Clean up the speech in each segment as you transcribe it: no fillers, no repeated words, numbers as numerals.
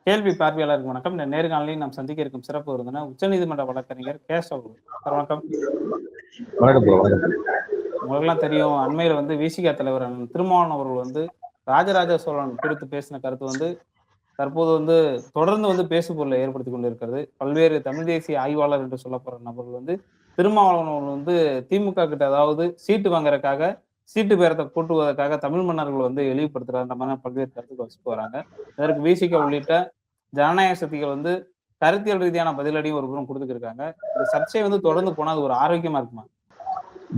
கேள்வி பார்வையாளருக்கு வணக்கம். இந்த நேர்காணலில் நாம் சந்திக்க இருக்கும் சிறப்பு விருந்தினர் உச்சநீதிமன்ற வழக்கறிஞர் கேசவ். சார் வணக்கம். வணக்கம் ப்ரோ. வணக்கம். உங்களுக்கெல்லாம் தெரியும், அண்மையில் விசிக தலைவர் திருமாவளவன் அவர்கள் ராஜராஜ சோழன் குறித்து பேசின கருத்து தற்போது தொடர்ந்து பேசுபொருளை ஏற்படுத்தி கொண்டிருக்கிறது. பல்வேறு தமிழ் தேசிய ஆய்வாளர் என்று சொல்லப்படுற நபர்கள் திருமாவளவன் அவர்கள் திமுக கிட்ட அதாவது சீட்டு வாங்குறதுக்காக சீட்டு பேரத்தை கூட்டுவதற்காக தமிழ் மன்னர்கள் இழிவுபடுத்துறாங்க மாதிரி பல்வேறு கருத்துக்கள் வச்சுட்டு வராங்க. இதற்கு விசிக உள்ளிட்ட ஜனநாயக சக்திகள் கருத்தியல் ரீதியான பதிலடியும் ஒரு புறம் கொடுத்துருக்காங்க. இந்த சர்ச்சை தொடர்ந்து போனா அது ஒரு ஆரோக்கியமா இருக்குமா?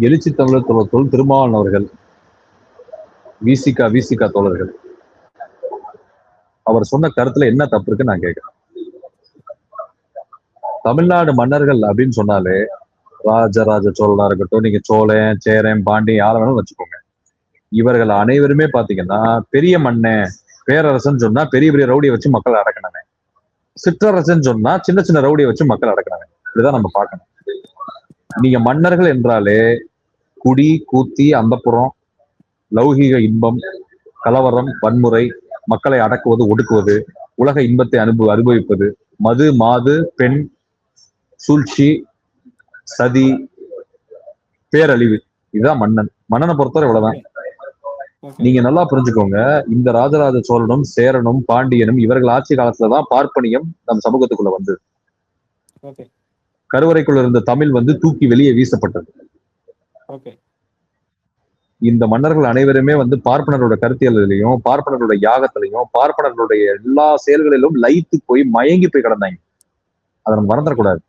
எழுச்சி தமிழர் தோழர் திருமாவளவன் அவர்கள், விசிக தோழர்கள் அவர் சொன்ன கருத்துல என்ன தப்பு இருக்கு நான் கேட்கிறேன். தமிழ்நாடு மன்னர்கள் அப்படின்னு சொன்னாலே ராஜராஜ சோழனா இருக்கட்டும், நீங்க சோழன், சேரன், பாண்டியன் யார வேணும் வச்சுக்கோங்க. இவர்கள் அனைவருமே பாத்தீங்கன்னா பெரிய மன்னன் பேரரசன் சொன்னா பெரிய பெரிய ரவுடியை வச்சு மக்கள் அடக்கினாங்க. சிற்றரசன் சொன்னா சின்ன சின்ன ரவுடியை வச்சு மக்கள் அடக்கினாங்க. இப்படிதான் நம்ம பார்க்கணும். நீங்க மன்னர்கள் என்றாலே குடி, கூத்தி, அந்தப்புறம், லௌகீக இன்பம், கலவரம், வன்முறை, மக்களை அடக்குவது, ஒடுக்குவது, உலக இன்பத்தை அனுபவிப்பது, மது, மாது, பெண், சூழ்ச்சி, சதி, பேரழிவு, இதுதான் மன்னன். மன்னனை பொறுத்தவரை இவ்வளவுதான். நீங்க நல்லா புரிஞ்சுக்கோங்க, இந்த ராஜராஜ சோழனும் சேரனும் பாண்டியனும் இவர்கள் ஆட்சி காலத்துலதான் பார்ப்பனியம் நம் சமூகத்துக்குள்ள வந்தது. கருவறைக்குள்ள இருந்த தமிழ் தூக்கி வெளியே வீசப்பட்டது. இந்த மன்னர்கள் அனைவருமே பார்ப்பனரோட கருத்தியலையும், பார்ப்பனரோட யாகத்திலையும், பார்ப்பனர்களுடைய எல்லா செயல்களிலும் லயித்து போய் மயங்கி போய் கிடந்தாங்க. அதை நம்ம மறந்துடக்கூடாது.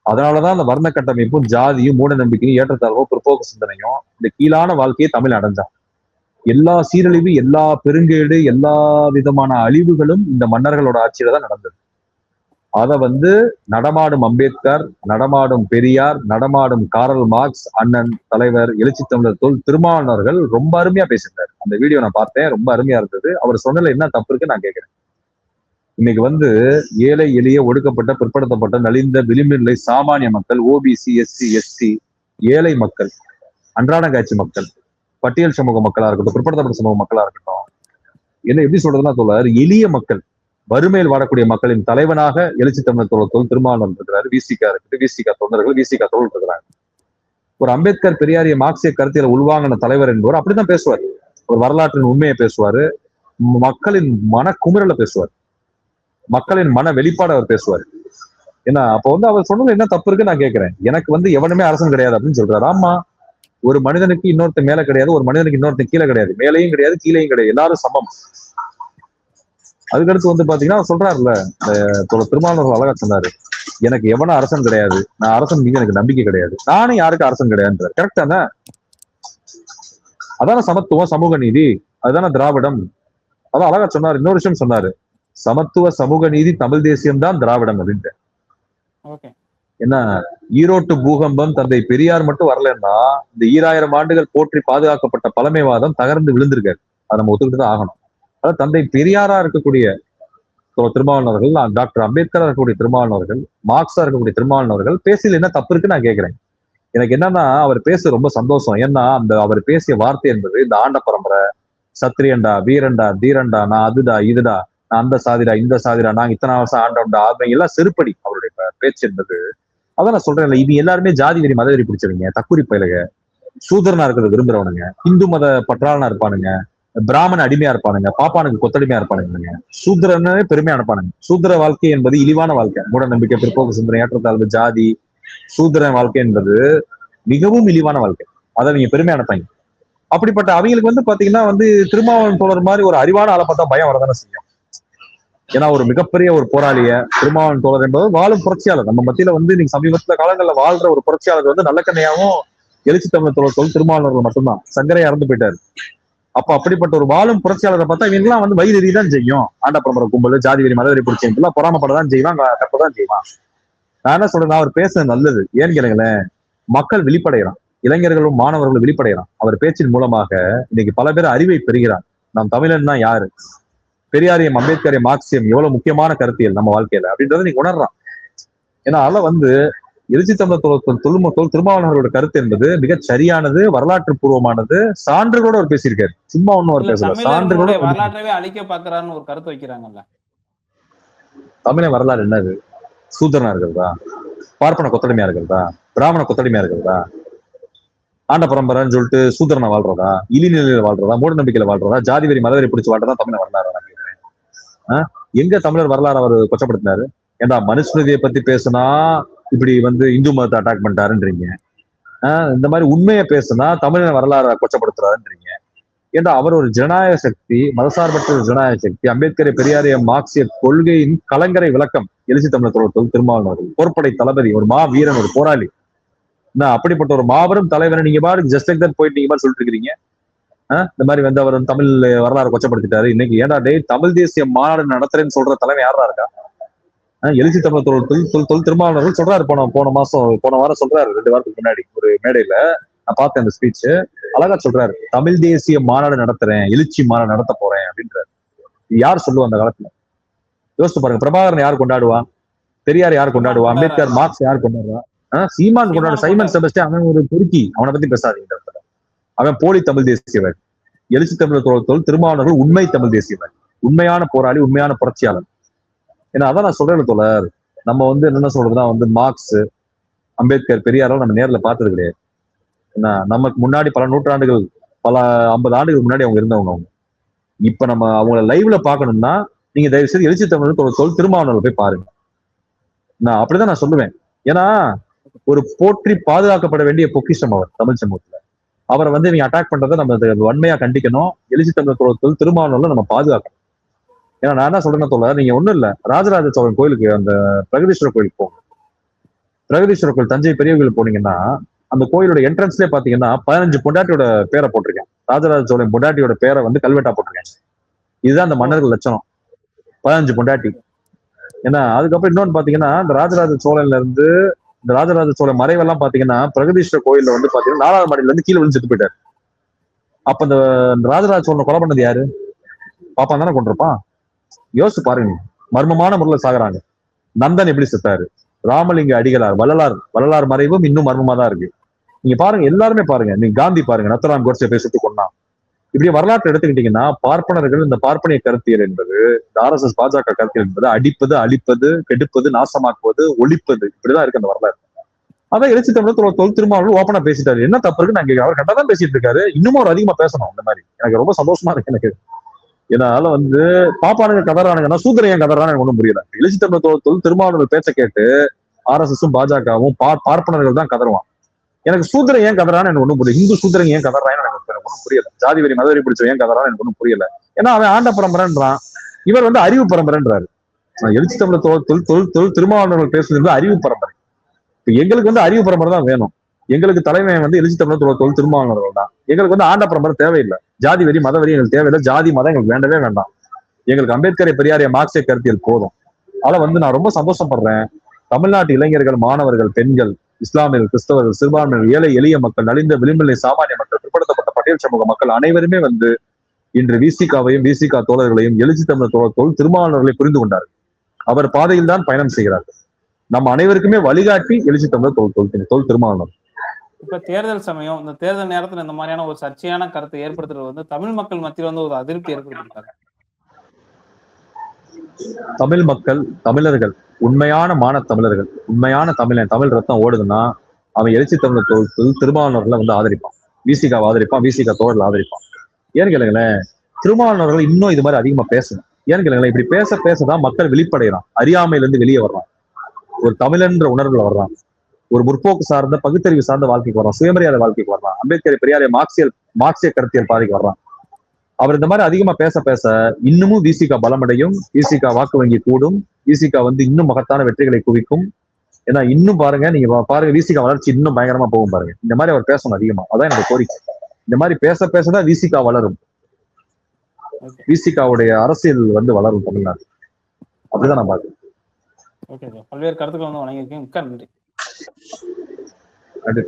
அதனாலதான் அந்த வர்ண கட்டமைப்பும், ஜாதியும், மூட நம்பிக்கையும், ஏற்றத்தாழ்வோ, பிற்போக்கு சிந்தனையும், இந்த கீழான வாழ்க்கையை தமிழ் அடைஞ்சான். எல்லா சீரழிவு, எல்லா பெருங்கேடு, எல்லா விதமான அழிவுகளும் இந்த மன்னர்களோட ஆட்சியில தான் நடந்தது. அத நடமாடும் அம்பேத்கர், நடமாடும் பெரியார், நடமாடும் காரல் மார்க்ஸ், அண்ணன் தலைவர் எழுச்சி தமிழர் திருமாவளவன் ரொம்ப அருமையா பேசியிருந்தாரு. அந்த வீடியோ நான் பார்த்தேன், ரொம்ப அருமையா இருந்தது. அவர் சொன்னதுல என்ன தப்பு இருக்கு நான் கேட்கிறேன். இன்னைக்கு ஏழை, எளிய, ஒடுக்கப்பட்ட, பிற்படுத்தப்பட்ட, நலிந்த, விளிம்பு நிலை சாமானிய மக்கள், ஓபிசி, எஸ்சி, எஸ்டி, ஏழை மக்கள், அன்றாட காட்சி மக்கள், பட்டியல் சமூக மக்களா இருக்கட்டும், பிற்படுத்தப்பட்ட சமூக மக்களா இருக்கட்டும், என்ன எப்படி சொல்றதுன்னா தோழர், எளிய மக்கள், வறுமையில் வாழக்கூடிய மக்களின் தலைவனாக எழுச்சி தமிழர் தோழர் திருமாவளவன் இருக்கிறாரு. விசிக தொண்டர்கள், விசிக தோழர் இருக்கிறாங்க. ஒரு அம்பேத்கர், பெரியாரிய, மார்க்சிய கருத்தியலை உள்வாங்கின தலைவர் என்பவர் அப்படிதான் பேசுவார். ஒரு வரலாற்றின் உண்மையை பேசுவாரு, மக்களின் மன குமுறலை பேசுவார், மக்களின் மன வெளிப்பாடு அவர் பேசுவார். ஏன்னா அப்ப அவர் சொன்னது என்ன தப்பு இருக்கு நான் கேட்கிறேன். எனக்கு எவனுமே அரசன் கிடையாது அப்படின்னு சொல்றாரு. ஆமா, ஒரு மனிதனுக்கு இன்னொருத்த மேல கிடையாது, ஒரு மனிதனுக்கு இன்னொருத்த கீழே கிடையாது, மேலையும் கிடையாது, கீழையும் கிடையாது, எல்லாரும் சமம். அதுக்கடுத்து பாத்தீங்கன்னா அவர் சொல்றாருல்ல, திருமாவளவன் அழகா சொன்னாரு, எனக்கு எவனும் அரசன் கிடையாது, நான் அரசன் மீது எனக்கு நம்பிக்கை கிடையாது, நானும் யாருக்கு அரசன் கிடையாதுன்றாரு. கரெக்ட் தானே? அதான சமத்துவம், சமூக நீதி, அதுதானே திராவிடம். அதான் அழகா சொன்னாரு. இன்னொரு விஷயம் சொன்னாரு, சமத்துவ சமூக நீதி தமிழ் தேசியம் தான் திராவிடம் அப்படின்ட்டு. என்ன ஈரோட்டு பூகம்பம் தந்தை பெரியார் மட்டும் வரலன்னா இந்த 2000 ஆண்டுகள் போற்றி பாதுகாக்கப்பட்ட பழமைவாதம் தகர்ந்து விழுந்திருக்காரு. அதை நம்ம ஒத்துக்கிட்டு தான் ஆகணும். அதாவது தந்தை பெரியாரா இருக்கக்கூடிய திருமாவளவர்கள், டாக்டர் அம்பேத்கரா இருக்கக்கூடிய திருமாவளவர்கள், மார்க்ஸா இருக்கக்கூடிய திருமாவளவர்கள் பேசியல என்ன தப்பு இருக்கு நான் கேட்கிறேன். எனக்கு என்னன்னா அவர் பேச ரொம்ப சந்தோஷம். ஏன்னா அவர் பேசிய வார்த்தை என்பது இந்த ஆண்ட பரம்பரை, சத்திரியன்டா, வீரன்டா, தீரன்டா, நான் அதுடா, இதுடா, நான் அந்த சாதிடா, இந்த சாதிடா, நாங்க இத்தனை வருஷம் ஆண்டோம்டா, அவங்க எல்லாம் செருப்படி அவருடைய பேச்சு என்பது. அதான் நான் சொல்றேன், இது எல்லாருமே ஜாதி வெறி, மத வெறி பிடிச்சவங்க, தக்குரி பயிலுங்க, சூதரனா இருக்கிறது விரும்புறவனுங்க, இந்து மத பற்றாளனா இருப்பானுங்க, பிராமண அடிமையா இருப்பானுங்க, பாப்பானுக்கு கொத்தடிமையா இருப்பானுங்க, சூத்திரன்னு பெருமையா இருப்பானுங்க. சூத்திர வாழ்க்கை என்பது இழிவான வாழ்க்கை, மூட நம்பிக்கை, பிற்போக்கு சிந்தனை, ஏற்றத்தாழ்வு, ஜாதி. சூத்திர வாழ்க்கை என்பது மிகவும் இழிவான வாழ்க்கை, அதை நீங்க பெருமையா நினைப்பாங்க. அப்படிப்பட்ட அவங்களுக்கு பாத்தீங்கன்னா திருமாவளவன் தோழர் மாதிரி ஒரு அறிவான ஆளை பார்த்தா பயம் வரதானே செய்யும். ஏன்னா ஒரு மிகப்பெரிய ஒரு போராளிய திருமாவளவன் தோழர் என்பது வாழும் புரட்சியாளர். நம்ம மத்தியில நீங்க சமீபத்துல காலங்களில் வாழ்ற ஒரு புரட்சியாளர் நல்லக்கண்ணையாவும் எழுச்சி தமிழர் தோழர் திருமாவளவர்கள் மட்டும்தான். சங்கரையா இறந்து போயிட்டாரு. அப்ப அப்படிப்பட்ட ஒரு வாழும் புரட்சியாளரை பார்த்தா இவங்கெல்லாம் வயிறு தான் செய்யும். ஆண்ட பரம்பரை கும்பல், ஜாதி வெறி, மதவெறி பிடிச்ச பொறாமப்படதான் செய்வான், கற்பதான் செய்வான். நான் என்ன சொல்றேன், அவர் பேசுறது நல்லது. ஏன்னு கேளுங்களேன், மக்கள் விழிப்படைகிறான், இளைஞர்களும் மாணவர்களும் விழிப்படைகிறான். அவர் பேச்சின் மூலமாக இன்னைக்கு பல பேர் அறிவை பெறுகிறான். நம் தமிழன்னா யாரு, பெரியாரியம், அம்பேத்கரியம், மார்க்சியம் எவ்வளவு முக்கியமான கருத்தியல் நம்ம வாழ்க்கையில அப்படின்றத நீங்க உணர்றான். ஏன்னா அதனால எழுச்சி தமிழர் திருமாவளவனோட கருத்து என்பது மிகச் சரியானது, வரலாற்று பூர்வமானது, சான்றுகளோட அவர் பேசியிருக்காரு. சும்மா ஒன்னும் அவர் பேசல, சான்றுகளோட. வரலாற்றவே அழிக்க பாக்குறாருன்னு ஒரு கருத்து வைக்கிறாங்கல்ல. தமிழன் வரலாறு என்னது? சூத்திரனா இருக்கிறதா, பார்ப்பன கொத்தடிமையா இருக்கிறதா, பிராமண கொத்தடிமையா இருக்கிறதா, ஆண்ட பரம்பரைன்னு சொல்லிட்டு சூத்திரனை வாழ்றதா, இழிநிலையில வாழ்றதா, மூட நம்பிக்கையில வாழ்றதா, ஜாதி வெறி மதவெறி பிடிச்சு வாழ்றதா தமிழ் வரலாறு? எங்க தமிழர் வரலாறு அவர் கொச்சப்படுத்தினாரு? ஏண்டா மனுஸ்மிருதியை பத்தி பேசுனா இப்படி வந்து இந்து மதத்தை அட்டாக் பண்ணிட்டாருன்றீங்க, இந்த மாதிரி உண்மையை பேசுனா தமிழர் வரலாறு கொச்சப்படுத்துறாருன்றீங்க. ஏண்டா அவர் ஒரு ஜனநாயக சக்தி, மதசார்பற்ற ஒரு ஜனநாயக சக்தி, அம்பேத்கரை பெரியாரிய மார்க்சிய கொள்கையின் கலங்கரை விளக்கம் எழுச்சி தமிழர் தோழர் திருமாவளவன், போர்ப்படை தளபதி, ஒரு மா வீரன், ஒரு போராளி. அப்படிப்பட்ட ஒரு மாபெரும் தலைவரை நீங்க பாரு ஜஸ்ட் லைக் தட் போயிட்டு நீங்க மாதிரி சொல்லிட்டு இருக்கிறீங்க. இந்த மாதிரி வந்து அவர் தமிழ் வரலாறு கொச்சப்படுத்திட்டாரு. இன்னைக்கு ஏன்டா டே தமிழ் தேசிய மாநாடு நடத்துறேன்னு சொல்ற தலைமை யாரா இருக்கா? எழுச்சி தமிழர் தொல் திருமாவளவர்கள் சொல்றாரு, போன வாரம் சொல்றாரு, 2 வாரத்துக்கு முன்னாடி ஒரு மேடையில நான் பார்த்தேன் அந்த ஸ்பீச். அழகா சொல்றாரு, தமிழ் தேசிய மாநாடு நடத்துறேன், எழுச்சி மாநாடு நடத்த போறேன் அப்படின்றாரு. யார் சொல்லுவா அந்த காலத்துல? யோசிச்சு பாருங்க. பிரபாகரன் யார் கொண்டாடுவா? பெரியார் யார் கொண்டாடுவா? அம்பேத்கர், மார்க்ஸ் யார் கொண்டாடுவா? சீமான் கொண்டாடு. சைமன் செபஸ்டியன் அவன் ஒரு பொறுக்கி, அவனை பத்தி பேசாதீங்க. அவன் போலி தமிழ் தேசியவர். எழுச்சி தமிழர் தொல் திருமாவளவர்கள் உண்மை தமிழ் தேசியவர், உண்மையான போராளி, உண்மையான புரட்சியாளர். ஏன்னா அதான் நான் சொல்றேன் தோழர், நம்ம வந்து என்ன சொல்றதுன்னா வந்து மார்க்ஸ், அம்பேத்கர், பெரியாரும் நம்ம நேர்ல பார்த்தது கிடையாது. ஏன்னா நமக்கு முன்னாடி பல நூற்றாண்டுகள், பல 50 ஆண்டுகள் முன்னாடி அவங்க இருந்தவங்க. அவங்க இப்ப நம்ம அவங்கள லைவ்ல பார்க்கணும்னா நீங்க தயவு செய்து எழுச்சி தமிழர் தொல் திருமாவளவர்கள் போய் பாருங்க. நான் அப்படிதான் நான் சொல்லுவேன். ஏன்னா ஒரு போற்றி பாதுகாக்கப்பட வேண்டிய பொக்கிஷம் அவர் தமிழ் சமூகத்துல. அவரை வந்து நீங்க அட்டாக் பண்றதை நம்ம வன்மையா கண்டிக்கணும். எழுச்சி தமிழர் தொல் திருமாவளவர்கள் நம்ம பாதுகாக்கணும். ஏன்னா நான் என்ன சொல்றேன்னு தோழர், நீங்க ஒண்ணும் இல்ல, ராஜராஜ சோழன் கோயிலுக்கு, அந்த பிரகதீஸ்வரர் கோயிலுக்கு போங்க. பிரகதீஸ்வரர் கோயில் தஞ்சை பெரிய கோயில் போனீங்கன்னா அந்த கோயிலோட என்ட்ரன்ஸ்லேயே பாத்தீங்கன்னா 15 பொண்டாட்டியோட பேரை போட்டிருக்கேன். ராஜராஜ சோழன் பொண்டாட்டியோட பேரை வந்து கல்வெட்டா போட்டிருக்கேன். இதுதான் அந்த மன்னர்கள் லட்சணம், 15 பொண்டாட்டி. ஏன்னா அதுக்கப்புறம் இன்னொன்னு பாத்தீங்கன்னா, இந்த ராஜராஜ சோழன்ல இருந்து இந்த ராஜராஜ சோழன் மறைவெல்லாம் பாத்தீங்கன்னா பிரகதீஸ்வரர் கோயில்ல வந்து பாத்தீங்கன்னா 4வது மாடியில இருந்து கீழே விழுந்து செத்து போயிட்டாரு. அப்ப இந்த ராஜராஜ சோழனை கொலை பண்ணது யாரு? பாப்பான் தானே கொண்டிருப்பான். யோசிச்சு பாருங்க. மர்மமான முறையில சாகுறாங்க. நந்தன் எப்படி செத்தாரு? ராமலிங்க அடிகளார், வள்ளலார் மறைவும் இன்னும் மர்மமா தான் இருக்கு. நீங்க பாருங்க, எல்லாருமே பாருங்க. நீங்க காந்தி பாருங்க, நத்தராம் கோட்சே போய் சுட்டு கொண்டான். இப்படி வரலாற்று எடுத்துக்கிட்டீங்கன்னா பார்ப்பனர்கள், இந்த பார்ப்பனிய கருத்தியல் என்பது, இந்த RSS பாஜக கருத்தியல் என்பது அடிப்பது, அழிப்பது, கெடுப்பது, நாசமாக்குவது, ஒழிப்பது, இப்படிதான் இருக்கு அந்த வரலாறு. அதான் எழுச்சி தமிழர் தொல் திருமாவளவர்கள் ஓப்பனா பேசிட்டாரு. என்ன தப்பு இருக்கு? நாங்க அவர் கரெக்டா தான் பேசிட்டு இருக்காரு. இன்னமும் அவர் அதிகமா பேசணும். இந்த மாதிரி எனக்கு ரொம்ப சந்தோஷமா இருக்கு எனக்கு. இதனால வந்து பாப்பானுங்க கதறானுங்கன்னா சூத்திரன் ஏன் கதறான்னு எனக்கு ஒன்றும் புரியல. எழுச்சி தமிழர் தொல் திருமாவளவர்கள் பேச்ச கேட்டு RSSம் பாஜகவும் பார்ப்பனர்கள் தான் கதறுவான். எனக்கு சூத்திரன் ஏன் கதறான்னு எனக்கு ஒன்றும் புரியல. இந்து சூத்திரன் ஏன் கதறான்னு எனக்கு ஒன்றும் புரியல. ஜாதி வெறி மதவெறி பிடிச்ச ஏன் கதறான்னு எனக்கு ஒன்றும் புரியல. ஏன்னா அவன் ஆண்ட பரம்பரைன்றான், இவர் வந்து அறிவு பரம்பரைன்றாரு. எழுச்சி தமிழர் தொல் திருமாவளவர்கள் பேசுறது அறிவு பரம்பரை. இப்ப எங்களுக்கு வந்து அறிவு பரம்பரை தான் வேணும். எங்களுக்கு தலைமை வந்து எழுச்சி தமிழர் தொல் திருமாவளவர்கள் தான். எங்களுக்கு வந்து ஆண்ட பரம்பரை தேவையில்லை. ஜாதி வெறி மதவெறி எங்களுக்கு தேவையில்லை. ஜாதி மதம் எங்களுக்கு வேண்டவே வேண்டாம். எங்களுக்கு அம்பேத்கரை பெரியாரிய மார்க்சிய கருத்தியல் போதும். அதை வந்து நான் ரொம்ப சந்தோஷப்படுறேன். தமிழ்நாட்டு இளைஞர்கள், மாணவர்கள், பெண்கள், இஸ்லாமியர்கள், கிறிஸ்தவர்கள், சிறுபான்மையினர், ஏழை எளிய மக்கள், நலிந்த விளிம்பிலை சாமானிய மக்கள், பிற்படுத்தப்பட்ட பட்டியல் சமூக மக்கள் அனைவருமே வந்து இன்று விசிகாவையும் விசிகா தோழர்களையும் எழுச்சி தமிழர் தொல் திருமாவளவர்களை புரிந்து கொண்டார்கள். அவர் பாதையில் தான் பயணம் செய்கிறார்கள். நம்ம அனைவருக்குமே வழிகாட்டி எழுச்சி தமிழர் தொல் திருமாவளவன். இப்ப தேர்தல் சமயம், இந்த தேர்தல் நேரத்துல இந்த மாதிரியான ஒரு சர்ச்சையான கருத்தை ஏற்படுத்துறது வந்து தமிழ் மக்கள் மத்தியில் வந்து ஒரு அதிருப்தி ஏற்படுத்திருக்காங்க. தமிழ் மக்கள், தமிழர்கள், உண்மையான தமிழர்கள், உண்மையான தமிழ் ரத்தம் ஓடுதுன்னா அவன் எழுச்சி தமிழர் தொல் திருமாவளவர்களை வந்து ஆதரிப்பான். விசிகாவை ஆதரிப்பான், விசிகா தோழர்கள் ஆதரிப்பான். ஏன்னு கேளுங்களேன், திருமாவளவர்கள் இன்னும் இது மாதிரி அதிகமா பேசணும். ஏன்னு கேளுங்களேன், இப்படி பேசதான் மக்கள் விழிப்படைகிறான், அறியாமையிலிருந்து வெளியே வர்றான், ஒரு தமிழன்ற உணர்வுல வர்றான், ஒரு முற்போக்கு சார்ந்த பகுத்தறிவு சார்ந்த வாழ்க்கைக்கு வர்றான், சுயமரியாதை வாழ்க்கைக்கு வர்றான், அம்பேத்கர் பெரியாரிய மார்க்சிய கருத்தியல் பாதைக்கு வர்றான். அவர் இந்த மாதிரி அதிகமா பேச இன்னமும் விசிகா பலமடையும், விசிகா வாக்கு வங்கி கூடும், விசிகா வந்து இன்னும் மகத்தான வெற்றிகளை குவிக்கும். ஏன்னா இன்னும் பாருங்க, நீங்க பாருங்க, விசிகா வளர்ச்சி இன்னும் பயங்கரமா போகும் பாருங்க. இந்த மாதிரி அவர் பேசணும் அதிகமா. அதான் என்னோட கோரிக்கை. இந்த மாதிரி பேசதான் விசிகா வளரும், விசிகாவுடைய அரசியல் வந்து வளரும் தமிழ்நாடு. அப்படிதான் நான் பாக்குறேன். ஓகே சார், பல்வேறு கருத்துக்கள் வந்து வழங்கியிருக்கேன். மிக்க நன்றி. நன்றி.